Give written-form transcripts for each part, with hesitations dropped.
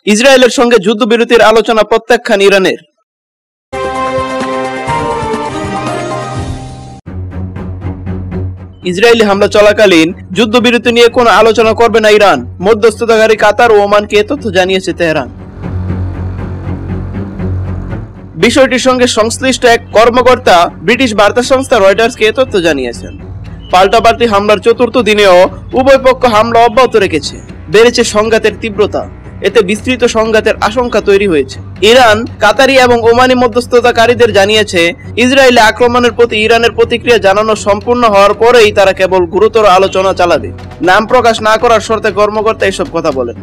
ইসরায়েলের সঙ্গে যুদ্ধবিরতির আলোচনা প্রত্যাখ্যান ইরানের। ইসরায়েলি হামলা চলাকালীন যুদ্ধবিরতি নিয়ে কোনো আলোচনা করবে না ইরান, মধ্যস্থতাকারী কাতার ও ওমানকে এ তথ্য জানিয়েছে তেহরান। বিষয়টির সঙ্গে সংশ্লিষ্ট এক কর্মকর্তা ব্রিটিশ বার্তা সংস্থা রয়টার্সকে এ তথ্য জানিয়েছেন। পাল্টাপাল্টি হামলার চতুর্থ দিনেও উভয় পক্ষ হামলা অব্যাহত রেখেছে। বেড়েছে সংঘাতের তীব্রতা, এতে বিস্তৃত সংঘাতের আশঙ্কা তৈরি হয়েছে। ইরান, কাতারি এবং ওমানি মধ্যস্থতাকারীদের জানিয়েছে ইসরায়েলে আক্রমণের প্রতি ইরানের প্রতিক্রিয়া জানানো সম্পূর্ণ হওয়ার পরেই তারা কেবল গুরুতর আলোচনা চালাবে। নাম প্রকাশ না করার শর্তে কর্মকর্তা এসব কথা বলেন।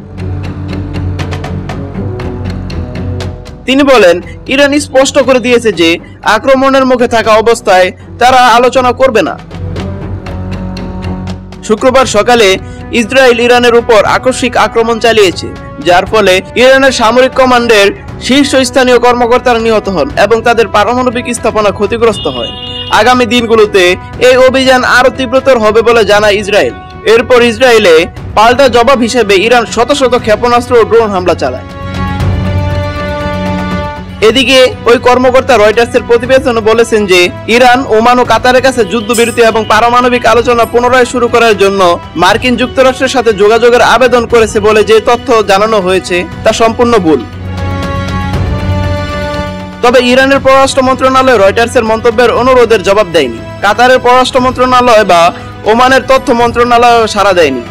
তিনি বলেন, ইরান স্পষ্ট করে দিয়েছে যে আক্রমণের মুখে থাকা অবস্থায় তারা আলোচনা করবে না। শুক্রবার সকালে ইসরায়েল ইরানের উপর আকস্মিক আক্রমণ চালিয়েছে, যার ফলে ইরানের সামরিক কমান্ডের শীর্ষস্থানীয় কর্মকর্তারা নিহত হন এবং তাদের পারমাণবিক স্থাপনা ক্ষতিগ্রস্ত হয়। আগামী দিনগুলোতে এই অভিযান আরো তীব্রতর হবে বলে জানায় ইসরায়েল। এরপর ইসরায়েলে পাল্টা জবাব হিসেবে ইরান শত শত ক্ষেপণাস্ত্র ও ড্রোন হামলা চালায়। এদিকে ওই কর্মকর্তা রয়টার্সের প্রতিবেদনে বলেছেন যে ইরান, ওমান ও কাতারের কাছে যুদ্ধবিরতি এবং পারমাণবিক আলোচনা পুনরায় শুরু করার জন্য মার্কিন যুক্তরাষ্ট্রের সাথে যোগাযোগের আবেদন করেছে বলে যে তথ্য জানানো হয়েছে তা সম্পূর্ণ ভুল। তবে ইরানের পররাষ্ট্র মন্ত্রণালয় রয়টার্সের মন্তব্যের অনুরোধের জবাব দেয়নি। কাতারের পররাষ্ট্র মন্ত্রণালয় বা ওমানের তথ্য মন্ত্রণালয় সাড়া দেয়নি।